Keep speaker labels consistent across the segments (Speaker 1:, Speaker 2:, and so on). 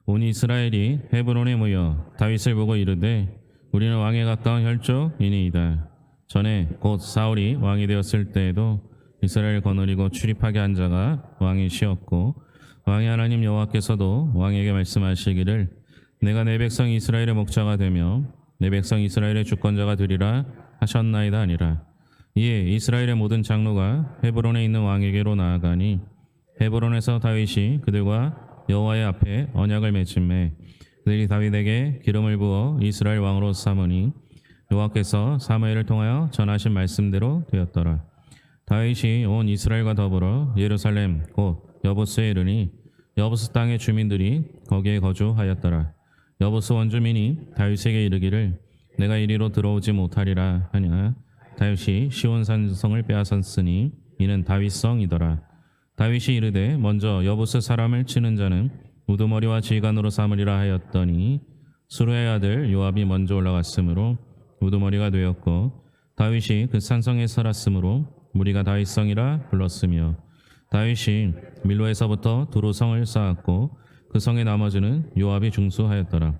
Speaker 1: 온 이스라엘이 헤브론에 모여 다윗을 보고 이르되 우리는 왕에 가까운 혈족이니이다. 전에 곧 사울이 왕이 되었을 때에도 이스라엘 거느리고 출입하게 한 자가 왕이 시었고 왕의 하나님 여호와께서도 왕에게 말씀하시기를 내가 내 백성 이스라엘의 목자가 되며 내 백성 이스라엘의 주권자가 되리라 하셨나이다 아니라. 이에 이스라엘의 모든 장로가 헤브론에 있는 왕에게로 나아가니 헤브론에서 다윗이 그들과 여호와의 앞에 언약을 맺음에 그들이 다윗에게 기름을 부어 이스라엘 왕으로 삼으니 여호와께서 사무엘을 통하여 전하신 말씀대로 되었더라. 다윗이 온 이스라엘과 더불어 예루살렘 곧 여부스에 이르니 여부스 땅의 주민들이 거기에 거주하였더라. 여부스 원주민이 다윗에게 이르기를 내가 이리로 들어오지 못하리라 하냐. 다윗이 시온산성을 빼앗았으니 이는 다윗성이더라. 다윗이 이르되 먼저 여부스 사람을 치는 자는 우두머리와 지휘관으로 삼으리라 하였더니 수르의 아들 요압이 먼저 올라갔으므로 우두머리가 되었고 다윗이 그 산성에 살았으므로 무리가 다윗성이라 불렀으며 다윗이 밀로에서부터 두루성을 쌓았고 그 성의 나머지는 요압이 중수하였더라.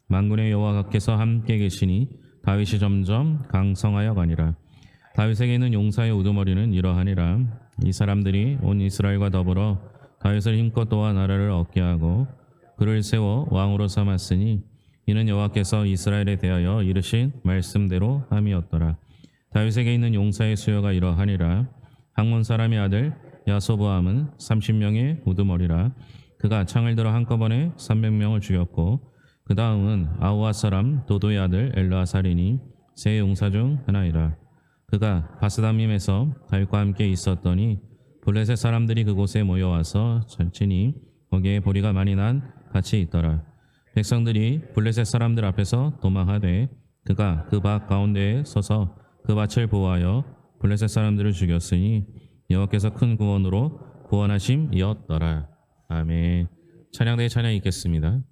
Speaker 1: 만군의 여호와께서 함께 계시니 다윗이 점점 강성하여 가니라. 다윗에게 있는 용사의 우두머리는 이러하니라. 이 사람들이 온 이스라엘과 더불어 다윗을 힘껏 도와 나라를 얻게 하고 그를 세워 왕으로 삼았으니 이는 여호와께서 이스라엘에 대하여 이르신 말씀대로 함이었더라. 다윗에게 있는 용사의 수요가 이러하니라. 학몬 사람의 아들 야소보암은 30명의 우두머리라. 그가 창을 들어 한꺼번에 300명을 죽였고 그 다음은 아우아 사람 도도의 아들 엘르아살이니 세 용사 중 하나이라. 그가 바스다밈에서 다윗과 함께 있었더니 블레셋 사람들이 그곳에 모여와서 전치니 거기에 보리가 많이 난 밭이 있더라. 백성들이 블레셋 사람들 앞에서 도망하되 그가 그 밭 가운데에 서서 그 밭을 보호하여 블레셋 사람들을 죽였으니 여호와께서 큰 구원으로 구원하심이었더라. 아멘. 찬양대의 찬양 읽겠습니다.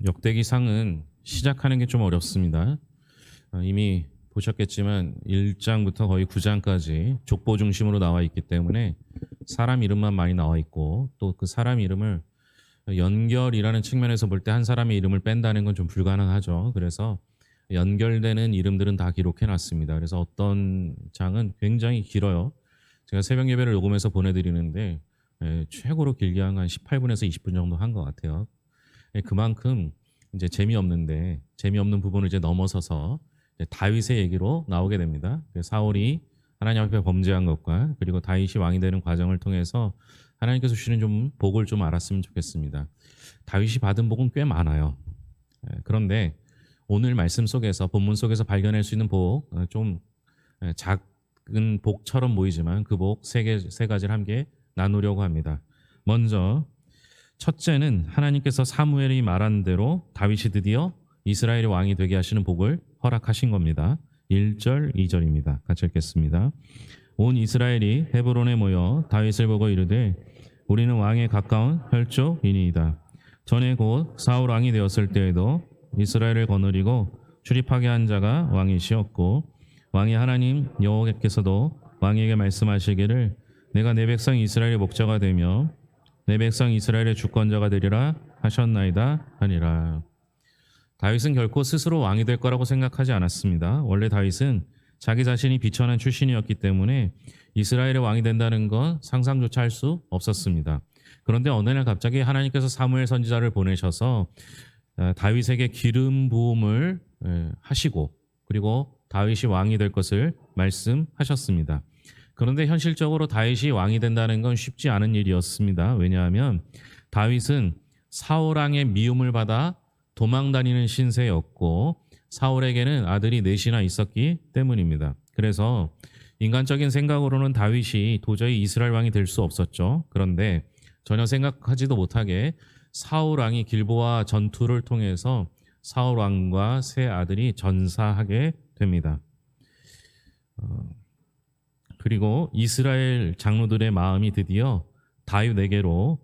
Speaker 1: 역대기상은 시작하는 게 좀 어렵습니다. 이미 보셨겠지만 1장부터 거의 9장까지 족보 중심으로 나와 있기 때문에 사람 이름만 많이 나와 있고, 또 그 사람 이름을 연결이라는 측면에서 볼 때 한 사람의 이름을 뺀다는 건 좀 불가능하죠. 그래서 연결되는 이름들은 다 기록해 놨습니다. 그래서 어떤 장은 굉장히 길어요. 제가 새벽 예배를 녹음해서 보내드리는데 최고로 길게 한 18분에서 20분 정도 한 것 같아요. 그만큼 이제 재미없는 부분을 이제 넘어서서 이제 다윗의 얘기로 나오게 됩니다. 사울이 하나님 앞에 범죄한 것과, 그리고 다윗이 왕이 되는 과정을 통해서 하나님께서 주시는 좀 복을 좀 알았으면 좋겠습니다. 다윗이 받은 복은 꽤 많아요. 그런데 오늘 말씀 속에서, 본문 속에서 발견할 수 있는 복, 좀 작은 복처럼 보이지만 그 복 세 가지를 함께 나누려고 합니다. 먼저 첫째는 하나님께서 사무엘이 말한 대로 다윗이 드디어 이스라엘의 왕이 되게 하시는 복을 허락하신 겁니다. 1절, 2절입니다. 같이 읽겠습니다. 온 이스라엘이 헤브론에 모여 다윗을 보고 이르되 우리는 왕에 가까운 혈족이니이다. 전에 곧 사울 왕이 되었을 때에도 이스라엘을 거느리고 출입하게 한 자가 왕이시었고, 왕이 하나님 여호와께서도 왕에게 말씀하시기를 내가 내 백성 이스라엘의 목자가 되며 내 백성 이스라엘의 주권자가 되리라 하셨나이다 하니라. 다윗은 결코 스스로 왕이 될 거라고 생각하지 않았습니다. 원래 다윗은 자기 자신이 비천한 출신이었기 때문에 이스라엘의 왕이 된다는 건 상상조차 할 수 없었습니다. 그런데 어느 날 갑자기 하나님께서 사무엘 선지자를 보내셔서 다윗에게 기름 부음을 하시고, 그리고 다윗이 왕이 될 것을 말씀하셨습니다. 그런데 현실적으로 다윗이 왕이 된다는 건 쉽지 않은 일이었습니다. 왜냐하면 다윗은 사울 왕의 미움을 받아 도망다니는 신세였고, 사울에게는 아들이 넷이나 있었기 때문입니다. 그래서 인간적인 생각으로는 다윗이 도저히 이스라엘 왕이 될 수 없었죠. 그런데 전혀 생각하지도 못하게 사울 왕이 길보아 전투를 통해서 사울 왕과 세 아들이 전사하게 됩니다. 그리고 이스라엘 장로들의 마음이 드디어 다윗에게로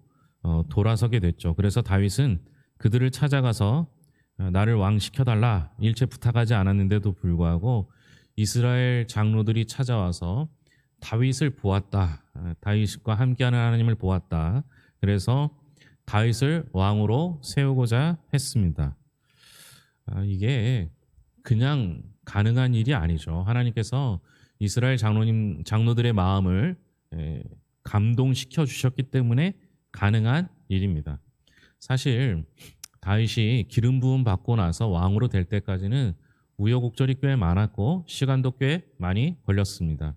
Speaker 1: 돌아서게 됐죠. 그래서 다윗은 그들을 찾아가서 나를 왕 시켜달라 일체 부탁하지 않았는데도 불구하고 이스라엘 장로들이 찾아와서 다윗을 보았다. 다윗과 함께하는 하나님을 보았다. 그래서 다윗을 왕으로 세우고자 했습니다. 이게 그냥 가능한 일이 아니죠. 하나님께서 이스라엘 장로들의 마음을 감동시켜 주셨기 때문에 가능한 일입니다. 사실 다윗이 기름 부음 받고 나서 왕으로 될 때까지는 우여곡절이 꽤 많았고 시간도 꽤 많이 걸렸습니다.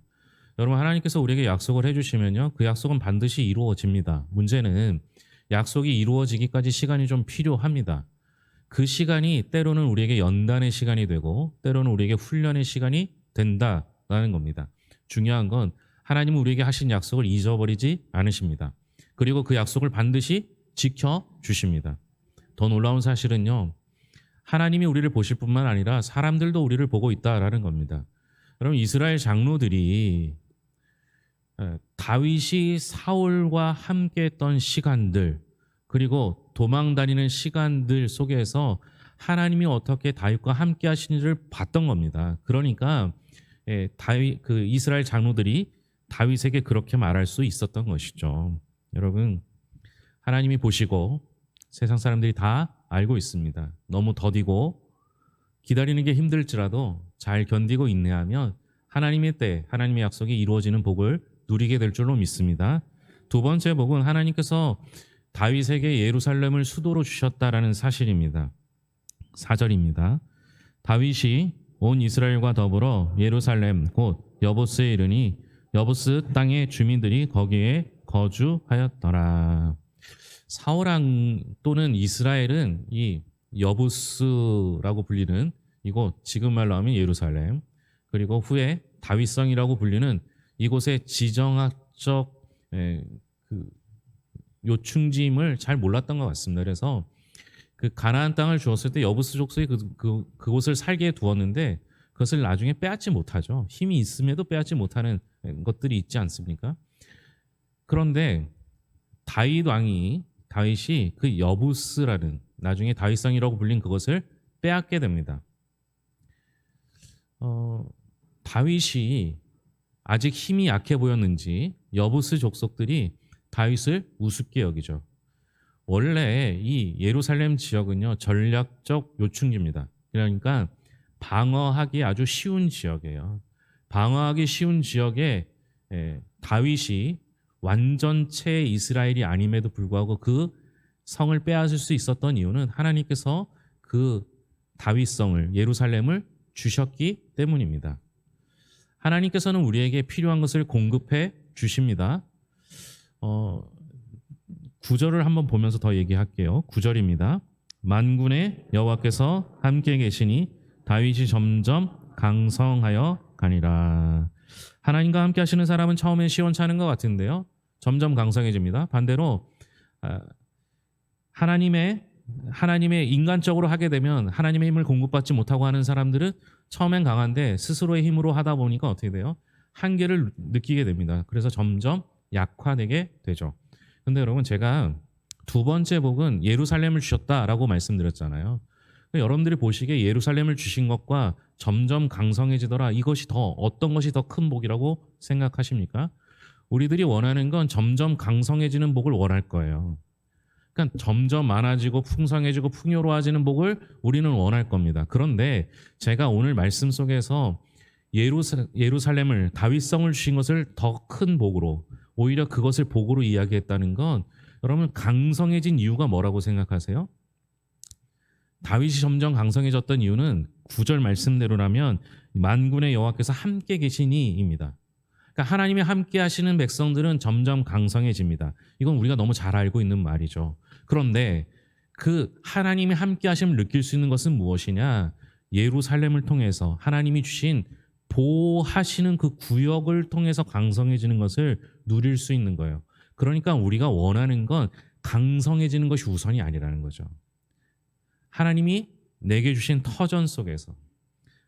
Speaker 1: 여러분, 하나님께서 우리에게 약속을 해주시면요, 그 약속은 반드시 이루어집니다. 문제는 약속이 이루어지기까지 시간이 좀 필요합니다. 그 시간이 때로는 우리에게 연단의 시간이 되고 때로는 우리에게 훈련의 시간이 된다라는 겁니다. 중요한 건 하나님은 우리에게 하신 약속을 잊어버리지 않으십니다. 그리고 그 약속을 반드시 지켜주십니다. 더 놀라운 사실은요, 하나님이 우리를 보실 뿐만 아니라 사람들도 우리를 보고 있다라는 겁니다. 여러분, 이스라엘 장로들이 다윗이 사울과 함께했던 시간들, 그리고 도망다니는 시간들 속에서 하나님이 어떻게 다윗과 함께 하시는지를 봤던 겁니다. 그러니까 이스라엘 장로들이 다윗에게 그렇게 말할 수 있었던 것이죠. 여러분, 하나님이 보시고 세상 사람들이 다 알고 있습니다. 너무 더디고 기다리는 게 힘들지라도 잘 견디고 인내하면 하나님의 때, 하나님의 약속이 이루어지는 복을 누리게 될 줄로 믿습니다. 두 번째 복은 하나님께서 다윗에게 예루살렘을 수도로 주셨다라는 사실입니다. 4절입니다. 다윗이 온 이스라엘과 더불어 예루살렘 곧 여보스에 이르니 여보스 땅의 주민들이 거기에 거주하였더라. 사울 왕 또는 이스라엘은 이 여부스라고 불리는 이곳, 지금 말로 하면 예루살렘, 그리고 후에 다윗성이라고 불리는 이곳의 지정학적 요충지임을 잘 몰랐던 것 같습니다. 그래서 그 가나안 땅을 주었을 때 여부스 족속이 그곳을 살게 두었는데 그것을 나중에 빼앗지 못하죠. 힘이 있음에도 빼앗지 못하는 것들이 있지 않습니까? 그런데 다윗이 그 여부스라는 나중에 다윗성이라고 불린 그것을 빼앗게 됩니다. 다윗이 아직 힘이 약해 보였는지 여부스 족속들이 다윗을 우습게 여기죠. 원래 이 예루살렘 지역은요, 전략적 요충지입니다. 그러니까 방어하기 아주 쉬운 지역이에요. 방어하기 쉬운 지역에 다윗이 완전체 이스라엘이 아님에도 불구하고 그 성을 빼앗을 수 있었던 이유는 하나님께서 그 다윗성을, 예루살렘을 주셨기 때문입니다. 하나님께서는 우리에게 필요한 것을 공급해 주십니다. 9절을 한번 보면서 더 얘기할게요. 9절입니다. 만군의 여호와께서 함께 계시니 다윗이 점점 강성하여 가니라. 하나님과 함께 하시는 사람은 처음엔 시원찮은 것 같은데요, 점점 강성해집니다. 반대로 하나님의 인간적으로 하게 되면 하나님의 힘을 공급받지 못하고 하는 사람들은 처음엔 강한데 스스로의 힘으로 하다 보니까 어떻게 돼요? 한계를 느끼게 됩니다. 그래서 점점 약화되게 되죠. 근데 여러분, 제가 두 번째 복은 예루살렘을 주셨다라고 말씀드렸잖아요. 여러분들이 보시기에 예루살렘을 주신 것과 점점 강성해지더라, 이것이 어떤 것이 더 큰 복이라고 생각하십니까? 우리들이 원하는 건 점점 강성해지는 복을 원할 거예요. 그러니까 점점 많아지고 풍성해지고 풍요로워지는 복을 우리는 원할 겁니다. 그런데 제가 오늘 말씀 속에서 예루살렘을, 다윗성을 주신 것을 더 큰 복으로, 오히려 그것을 복으로 이야기했다는 건, 여러분, 강성해진 이유가 뭐라고 생각하세요? 다윗이 점점 강성해졌던 이유는 9절 말씀대로라면 만군의 여호와께서 함께 계시니입니다. 그러니까 하나님이 함께 하시는 백성들은 점점 강성해집니다. 이건 우리가 너무 잘 알고 있는 말이죠. 그런데 그 하나님이 함께 하심을 느낄 수 있는 것은 무엇이냐? 예루살렘을 통해서 하나님이 주신 보호하시는 그 구역을 통해서 강성해지는 것을 누릴 수 있는 거예요. 그러니까 우리가 원하는 건 강성해지는 것이 우선이 아니라는 거죠. 하나님이 내게 주신 터전 속에서,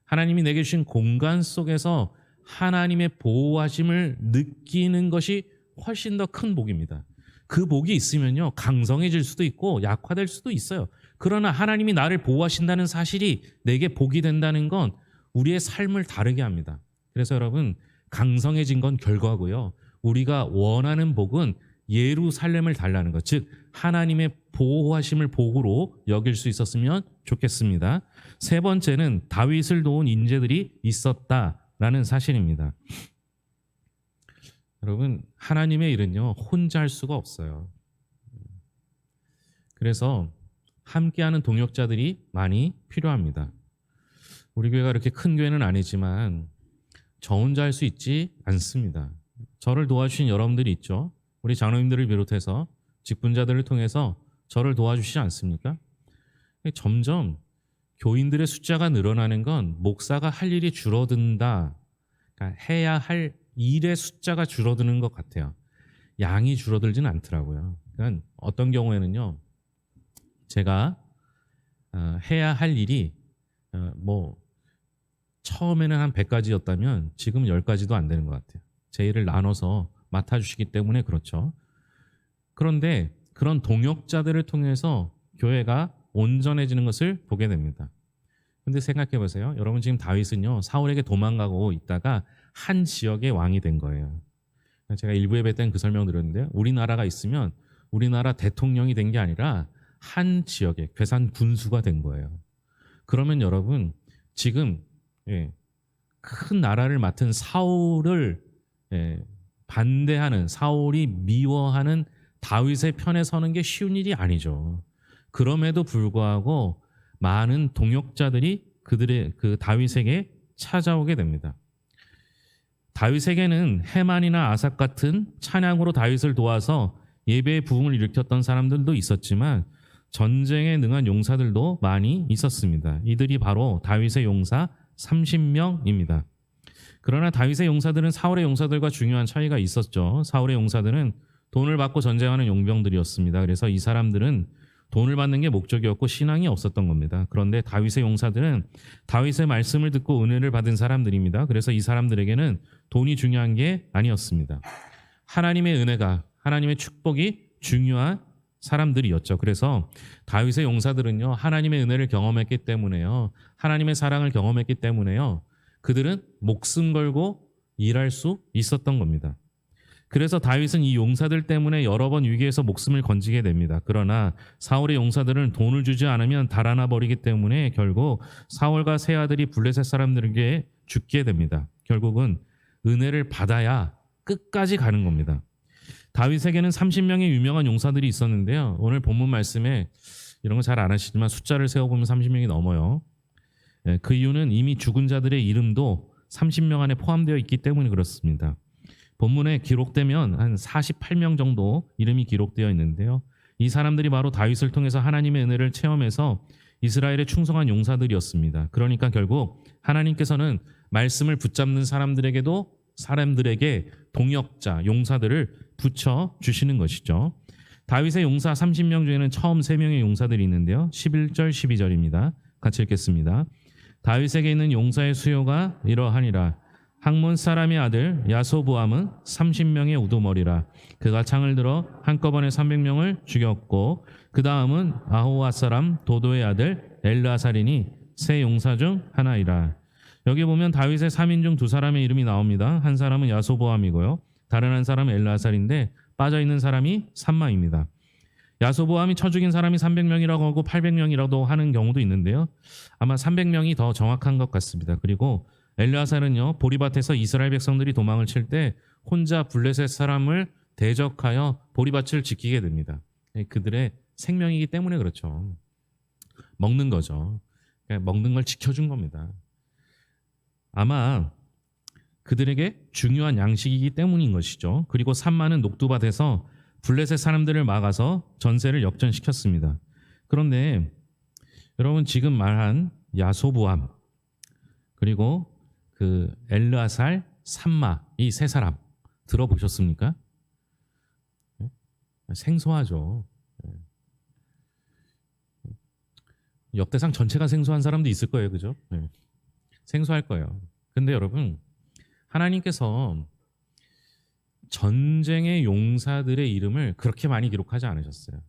Speaker 1: 하나님이 내게 주신 공간 속에서 하나님의 보호하심을 느끼는 것이 훨씬 더 큰 복입니다. 그 복이 있으면요, 강성해질 수도 있고 약화될 수도 있어요. 그러나 하나님이 나를 보호하신다는 사실이 내게 복이 된다는 건 우리의 삶을 다르게 합니다. 그래서 여러분, 강성해진 건 결과고요, 우리가 원하는 복은 예루살렘을 달라는 것, 즉 하나님의 보호하심을 복으로 여길 수 있었으면 좋겠습니다. 세 번째는 다윗을 도운 인재들이 있었다라는 사실입니다. 여러분, 하나님의 일은요, 혼자 할 수가 없어요. 그래서 함께하는 동역자들이 많이 필요합니다. 우리 교회가 이렇게 큰 교회는 아니지만 저 혼자 할 수 있지 않습니다. 저를 도와주신 여러분들이 있죠. 우리 장로님들을 비롯해서 직분자들을 통해서 저를 도와주시지 않습니까? 점점 교인들의 숫자가 늘어나는 건 목사가 할 일이 줄어든다, 그러니까 해야 할 일의 숫자가 줄어드는 것 같아요. 양이 줄어들지는 않더라고요. 그러니까 어떤 경우에는요, 제가 해야 할 일이 처음에는 한 100가지였다면 지금 10가지도 안 되는 것 같아요. 제 일을 나눠서 맡아주시기 때문에 그렇죠. 그런데 그런 동역자들을 통해서 교회가 온전해지는 것을 보게 됩니다. 근데 생각해 보세요. 여러분, 지금 다윗은요, 사울에게 도망가고 있다가 한 지역의 왕이 된 거예요. 제가 일부 예배 때는 그 설명 드렸는데요, 우리나라가 있으면 우리나라 대통령이 된 게 아니라 한 지역의 괴산 군수가 된 거예요. 그러면 여러분, 지금 큰 나라를 맡은 사울을 반대하는, 사울이 미워하는 다윗의 편에 서는 게 쉬운 일이 아니죠. 그럼에도 불구하고 많은 동역자들이 그 다윗에게 찾아오게 됩니다. 다윗에게는 헤만이나 아삭 같은 찬양으로 다윗을 도와서 예배의 부흥을 일으켰던 사람들도 있었지만 전쟁에 능한 용사들도 많이 있었습니다. 이들이 바로 다윗의 용사 30명입니다. 그러나 다윗의 용사들은 사울의 용사들과 중요한 차이가 있었죠. 사울의 용사들은 돈을 받고 전쟁하는 용병들이었습니다. 그래서 이 사람들은 돈을 받는 게 목적이었고 신앙이 없었던 겁니다. 그런데 다윗의 용사들은 다윗의 말씀을 듣고 은혜를 받은 사람들입니다. 그래서 이 사람들에게는 돈이 중요한 게 아니었습니다. 하나님의 은혜가, 하나님의 축복이 중요한 사람들이었죠. 그래서 다윗의 용사들은요, 하나님의 은혜를 경험했기 때문에요, 하나님의 사랑을 경험했기 때문에요, 그들은 목숨 걸고 일할 수 있었던 겁니다. 그래서 다윗은 이 용사들 때문에 여러 번 위기에서 목숨을 건지게 됩니다. 그러나 사울의 용사들은 돈을 주지 않으면 달아나 버리기 때문에 결국 사울과 세 아들이 블레셋 사람들에게 죽게 됩니다. 결국은 은혜를 받아야 끝까지 가는 겁니다. 다윗에게는 30명의 유명한 용사들이 있었는데요. 오늘 본문 말씀에 이런 거 잘 안 하시지만 숫자를 세어보면 30명이 넘어요. 그 이유는 이미 죽은 자들의 이름도 30명 안에 포함되어 있기 때문에 그렇습니다. 본문에 기록되면 한 48명 정도 이름이 기록되어 있는데요. 이 사람들이 바로 다윗을 통해서 하나님의 은혜를 체험해서 이스라엘의 충성한 용사들이었습니다. 그러니까 결국 하나님께서는 말씀을 붙잡는 사람들에게 동역자, 용사들을 붙여 주시는 것이죠. 다윗의 용사 30명 중에는 처음 3명의 용사들이 있는데요. 11절 12절입니다. 같이 읽겠습니다. 다윗에게 있는 용사의 수요가 이러하니라. 학몬 사람의 아들 야소보암은 30명의 우두머리라. 그가 창을 들어 한꺼번에 300명을 죽였고 그 다음은 아호와 사람 도도의 아들 엘르아살이니 세 용사 중 하나이라. 여기 보면 다윗의 3인 중 2사람의 이름이 나옵니다. 한 사람은 야소보암이고요, 다른 한 사람은 엘르아살인데 빠져있는 사람이 삼마입니다. 야소보암이 쳐 죽인 사람이 300명이라고 하고 800명이라도 하는 경우도 있는데요. 아마 300명이 더 정확한 것 같습니다. 그리고 엘르아살은요, 보리밭에서 이스라엘 백성들이 도망을 칠 때 혼자 블레셋 사람을 대적하여 보리밭을 지키게 됩니다. 그들의 생명이기 때문에 그렇죠. 먹는 거죠. 먹는 걸 지켜준 겁니다. 아마 그들에게 중요한 양식이기 때문인 것이죠. 그리고 삼마는 녹두밭에서 블레셋 사람들을 막아서 전세를 역전시켰습니다. 그런데 여러분, 지금 말한 야소보암 그리고 그 엘르아살, 삼마, 이 세 사람 들어보셨습니까? 생소하죠. 역대상 전체가 생소한 사람도 있을 거예요, 그죠? 생소할 거예요. 근데 여러분, 하나님께서 전쟁의 용사들의 이름을 그렇게 많이 기록하지 않으셨어요.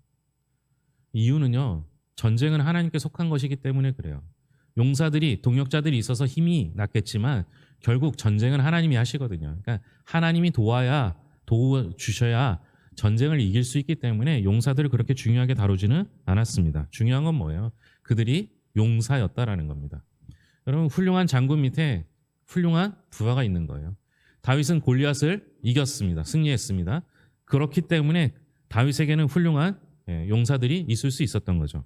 Speaker 1: 이유는요, 전쟁은 하나님께 속한 것이기 때문에 그래요. 용사들이, 동역자들이 있어서 힘이 났겠지만 결국 전쟁은 하나님이 하시거든요. 그러니까 하나님이 도와주셔야 전쟁을 이길 수 있기 때문에 용사들을 그렇게 중요하게 다루지는 않았습니다. 중요한 건 뭐예요? 그들이 용사였다라는 겁니다. 여러분, 훌륭한 장군 밑에 훌륭한 부하가 있는 거예요. 다윗은 골리앗을 이겼습니다. 승리했습니다. 그렇기 때문에 다윗에게는 훌륭한 용사들이 있을 수 있었던 거죠.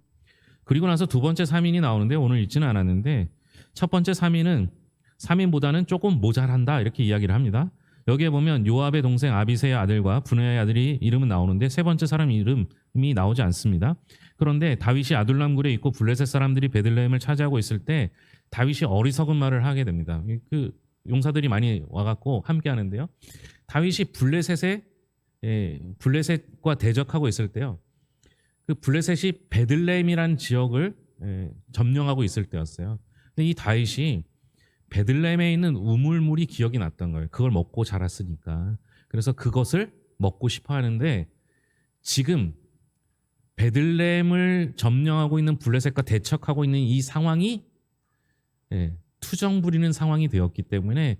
Speaker 1: 그리고 나서 두 번째 3인이 나오는데 오늘 읽지는 않았는데, 첫 번째 3인보다는 조금 모자란다 이렇게 이야기를 합니다. 여기에 보면 요압의 동생 아비새의 아들과 분야의 아들이 이름은 나오는데 세 번째 사람 이름이 나오지 않습니다. 그런데 다윗이 아둘람 굴에 있고 블레셋 사람들이 베들레헴을 차지하고 있을 때 다윗이 어리석은 말을 하게 됩니다. 그 용사들이 많이 와갖고 함께 하는데요. 다윗이 블레셋과 대적하고 있을 때요, 그 블레셋이 베들레헴이라는 지역을 점령하고 있을 때였어요. 근데 이 다윗이 베들레헴에 있는 우물물이 기억이 났던 거예요. 그걸 먹고 자랐으니까. 그래서 그것을 먹고 싶어 하는데, 지금 베들레헴을 점령하고 있는 블레셋과 대척하고 있는 이 상황이 투정 부리는 상황이 되었기 때문에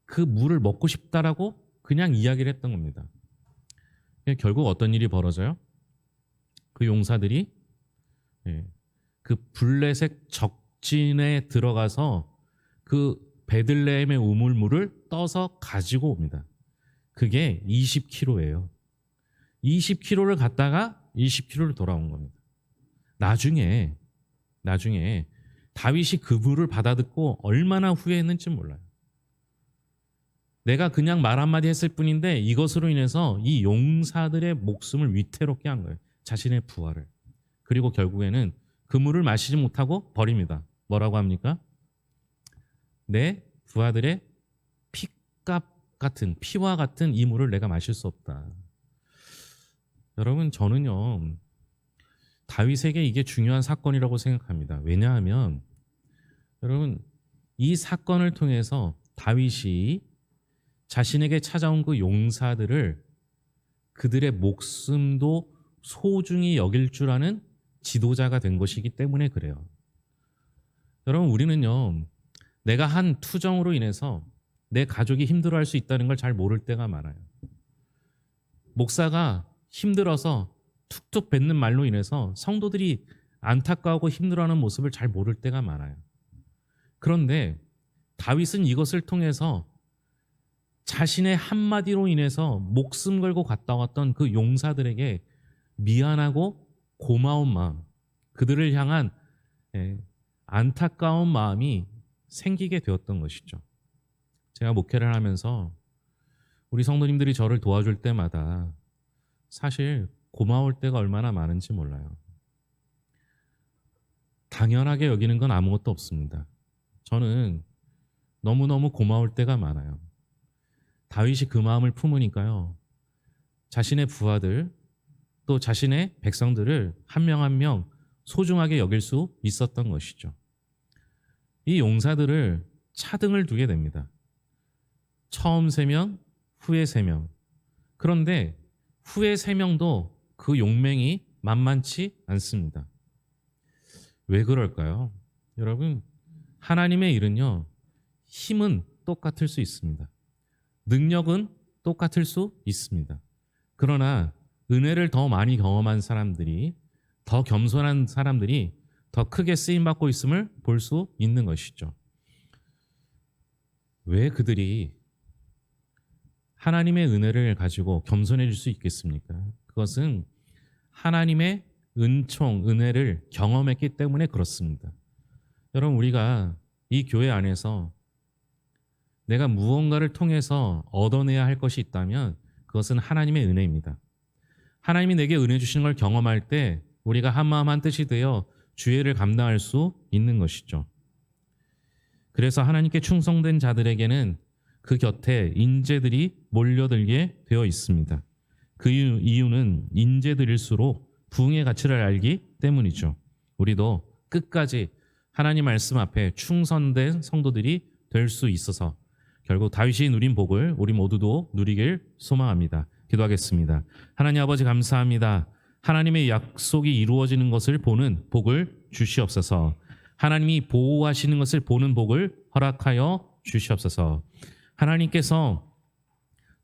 Speaker 1: 그 물을 먹고 싶다라고 그냥 이야기를 했던 겁니다. 결국 어떤 일이 벌어져요? 그 용사들이 그 블레셋 적진에 들어가서 그 베들레헴의 우물물을 떠서 가지고 옵니다. 그게 20kg예요. 20kg를 갔다가 20kg를 돌아온 겁니다. 나중에 다윗이 그 물을 받아듣고 얼마나 후회했는지 몰라요. 내가 그냥 말 한마디 했을 뿐인데 이것으로 인해서 이 용사들의 목숨을 위태롭게 한 거예요. 자신의 부하를. 그리고 결국에는 그 물을 마시지 못하고 버립니다. 뭐라고 합니까? 내 부하들의 피와 같은 이 물을 내가 마실 수 없다. 여러분, 저는요, 다윗에게 이게 중요한 사건이라고 생각합니다. 왜냐하면 여러분, 이 사건을 통해서 다윗이 자신에게 찾아온 그 용사들을 그들의 목숨도
Speaker 2: 소중히 여길 줄 아는 지도자가 된 것이기 때문에 그래요. 여러분, 우리는요, 내가 한 투정으로 인해서 내 가족이 힘들어할 수 있다는 걸 잘 모를 때가 많아요. 목사가 힘들어서 툭툭 뱉는 말로 인해서 성도들이 안타까워하고 힘들어하는 모습을 잘 모를 때가 많아요. 그런데 다윗은 이것을 통해서 자신의 한마디로 인해서 목숨 걸고 갔다 왔던 그 용사들에게 미안하고 고마운 마음, 그들을 향한 안타까운 마음이 생기게 되었던 것이죠. 제가 목회를 하면서 우리 성도님들이 저를 도와줄 때마다 사실 고마울 때가 얼마나 많은지 몰라요. 당연하게 여기는 건 아무것도 없습니다. 저는 너무너무 고마울 때가 많아요. 다윗이 그 마음을 품으니까요, 자신의 부하들 또 자신의 백성들을 한 명 한 명 소중하게 여길 수 있었던 것이죠. 이 용사들을 차등을 두게 됩니다. 처음 3명, 후에 3명. 그런데 후에 3명도 그 용맹이 만만치 않습니다. 왜 그럴까요? 여러분, 하나님의 일은요, 힘은 똑같을 수 있습니다. 능력은 똑같을 수 있습니다. 그러나 은혜를 더 많이 경험한 사람들이, 더 겸손한 사람들이 더 크게 쓰임받고 있음을 볼 수 있는 것이죠. 왜 그들이 하나님의 은혜를 가지고 겸손해질 수 있겠습니까? 그것은 하나님의 은총, 은혜를 경험했기 때문에 그렇습니다. 여러분, 우리가 이 교회 안에서 내가 무언가를 통해서 얻어내야 할 것이 있다면 그것은 하나님의 은혜입니다. 하나님이 내게 은혜 주시는 걸 경험할 때 우리가 한마음 한뜻이 되어 주의를 감당할 수 있는 것이죠. 그래서 하나님께 충성된 자들에게는 그 곁에 인재들이 몰려들게 되어 있습니다. 그 이유는 인재들일수록 부흥의 가치를 알기 때문이죠. 우리도 끝까지 하나님 말씀 앞에 충성된 성도들이 될 수 있어서 결국 다윗이 누린 복을 우리 모두도 누리길 소망합니다. 기도하겠습니다. 하나님 아버지, 감사합니다. 하나님의 약속이 이루어지는 것을 보는 복을 주시옵소서. 하나님이 보호하시는 것을 보는 복을 허락하여 주시옵소서. 하나님께서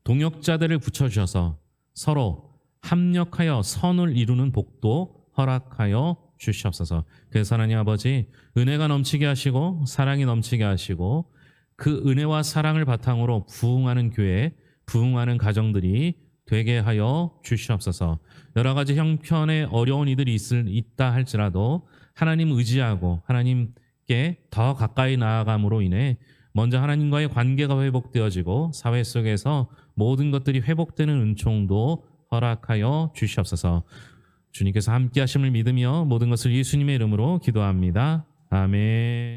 Speaker 2: 동역자들을 붙여주셔서 서로 합력하여 선을 이루는 복도 허락하여 주시옵소서. 그래서 하나님 아버지, 은혜가 넘치게 하시고 사랑이 넘치게 하시고 그 은혜와 사랑을 바탕으로 부흥하는 교회, 부흥하는 가정들이 되게 하여 주시옵소서. 여러 가지 형편의 어려운 이들이 있다 할지라도 하나님 의지하고 하나님께 더 가까이 나아감으로 인해 먼저 하나님과의 관계가 회복되어지고 사회 속에서 모든 것들이 회복되는 은총도 허락하여 주시옵소서. 주님께서 함께 하심을 믿으며 모든 것을 예수님의 이름으로 기도합니다. 아멘.